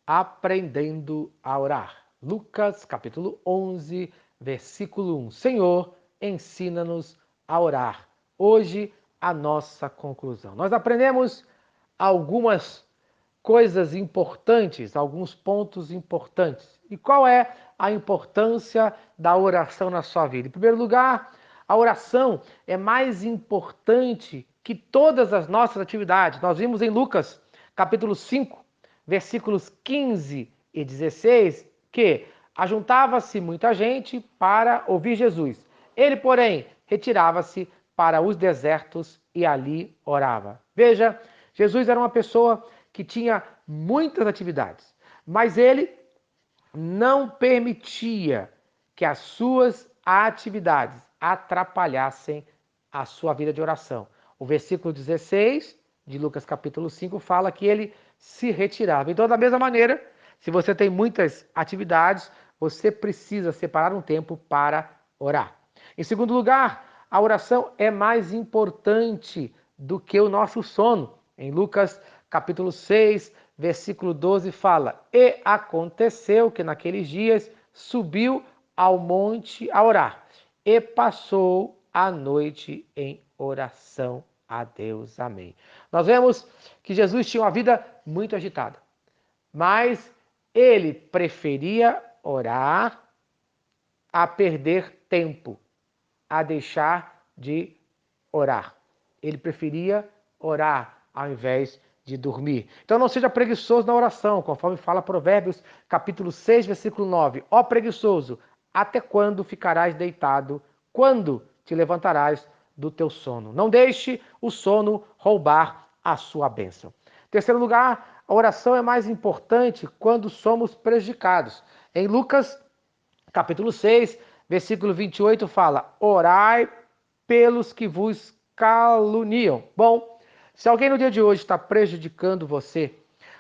Aprendendo a orar. Lucas, capítulo 11, versículo 1. Senhor, ensina-nos a orar. Hoje, a nossa conclusão. Nós aprendemos algumas coisas importantes, alguns pontos importantes. E qual é a importância da oração na sua vida? Em primeiro lugar, a oração é mais importante que todas as nossas atividades. Nós vimos em Lucas, capítulo 5, versículos 15 e 16, que ajuntava-se muita gente para ouvir Jesus. Ele, porém, retirava-se para os desertos e ali orava. Veja, Jesus era uma pessoa que tinha muitas atividades, mas ele não permitia que as suas atividades atrapalhassem a sua vida de oração. O versículo 16 de Lucas capítulo 5 fala que ele se retirava. Então, da mesma maneira, se você tem muitas atividades, você precisa separar um tempo para orar. Em segundo lugar, a oração é mais importante do que o nosso sono. Em Lucas capítulo 6, versículo 12 fala: E aconteceu que naqueles dias subiu ao monte a orar e passou a noite em oração a Deus. Amém. Nós vemos que Jesus tinha uma vida muito agitada, mas ele preferia orar a perder tempo, a deixar de orar. Ele preferia orar ao invés de dormir. Então não seja preguiçoso na oração, conforme fala Provérbios, capítulo 6, versículo 9. Ó preguiçoso, até quando ficarás deitado? Quando te levantarás do teu sono? Não deixe o sono roubar a sua bênção. Terceiro lugar, a oração é mais importante quando somos prejudicados. Em Lucas, capítulo 6, versículo 28, fala: Orai pelos que vos caluniam. Bom, se alguém no dia de hoje está prejudicando você,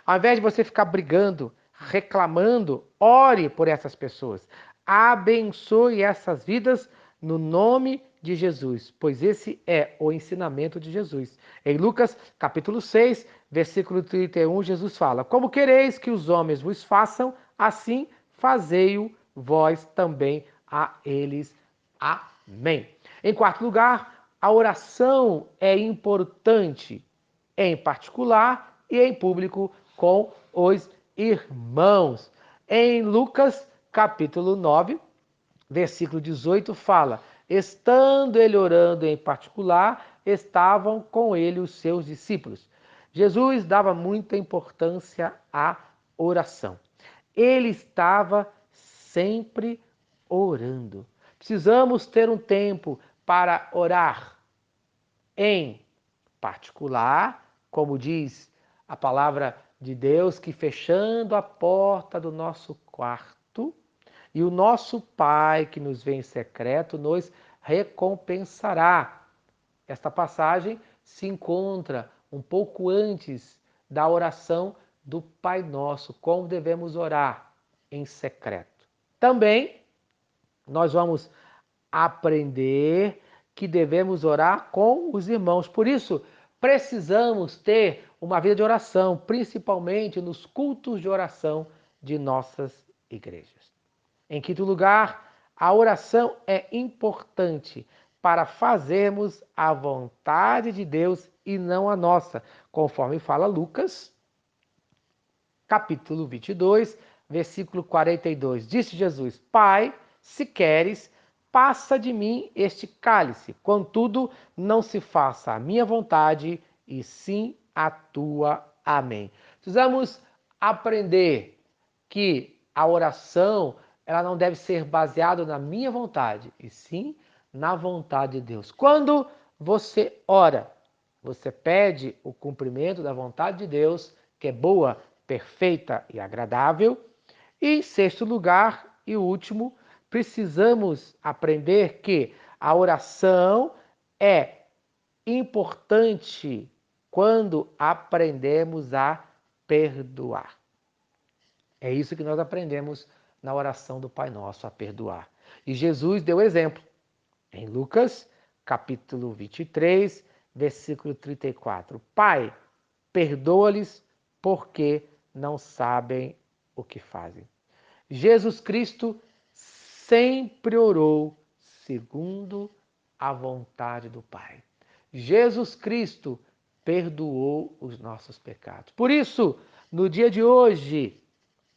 ao invés de você ficar brigando, reclamando, ore por essas pessoas. Abençoe essas vidas no nome de Jesus, pois esse é o ensinamento de Jesus. Em Lucas, capítulo 6, versículo 31, Jesus fala: Como quereis que os homens vos façam, assim fazei-o vós também a eles. Amém. Em quarto lugar, a oração é importante em particular e em público com os irmãos. Em Lucas, capítulo 9, versículo 18, fala: Estando ele orando em particular, estavam com ele os seus discípulos. Jesus dava muita importância à oração. Ele estava sempre orando. Precisamos ter um tempo para orar em particular, como diz a palavra de Deus, que fechando a porta do nosso quarto, e o nosso Pai que nos vê em secreto nos recompensará. Esta passagem se encontra um pouco antes da oração do Pai Nosso, como devemos orar em secreto. Também nós vamos aprender que devemos orar com os irmãos. Por isso, precisamos ter uma vida de oração, principalmente nos cultos de oração de nossas igrejas. Em quinto lugar, a oração é importante para fazermos a vontade de Deus e não a nossa, conforme fala Lucas, capítulo 22, versículo 42. Disse Jesus: Pai, se queres, passa de mim este cálice, contudo, não se faça a minha vontade, e sim a tua. Amém. Precisamos aprender que a oração ela não deve ser baseada na minha vontade, e sim na vontade de Deus. Quando você ora, você pede o cumprimento da vontade de Deus, que é boa, perfeita e agradável. E em sexto lugar e último, precisamos aprender que a oração é importante quando aprendemos a perdoar. É isso que nós aprendemos na oração do Pai Nosso, a perdoar. E Jesus deu exemplo em Lucas, capítulo 23, versículo 34. Pai, perdoa-lhes porque não sabem o que fazem. Jesus Cristo sempre orou segundo a vontade do Pai. Jesus Cristo perdoou os nossos pecados. Por isso, no dia de hoje,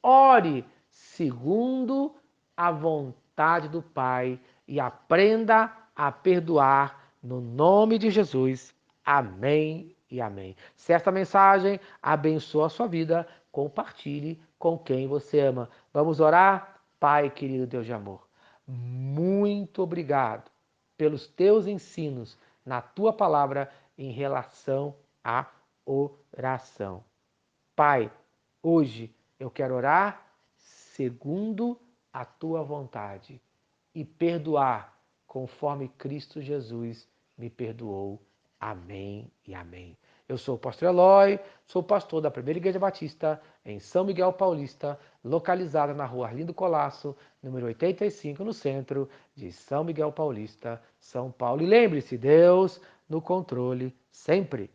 ore segundo a vontade do Pai e aprenda a perdoar no nome de Jesus. Amém e amém. Se esta mensagem abençoa a sua vida, compartilhe com quem você ama. Vamos orar? Pai querido Deus de amor, muito obrigado pelos teus ensinos na tua palavra em relação à oração. Pai, hoje eu quero orar segundo a tua vontade e perdoar conforme Cristo Jesus me perdoou. Amém e amém. Eu sou o pastor Eloy, sou pastor da Primeira Igreja Batista em São Miguel Paulista, localizada na rua Arlindo Colasso, número 85, no centro de São Miguel Paulista, São Paulo. E lembre-se, Deus no controle sempre.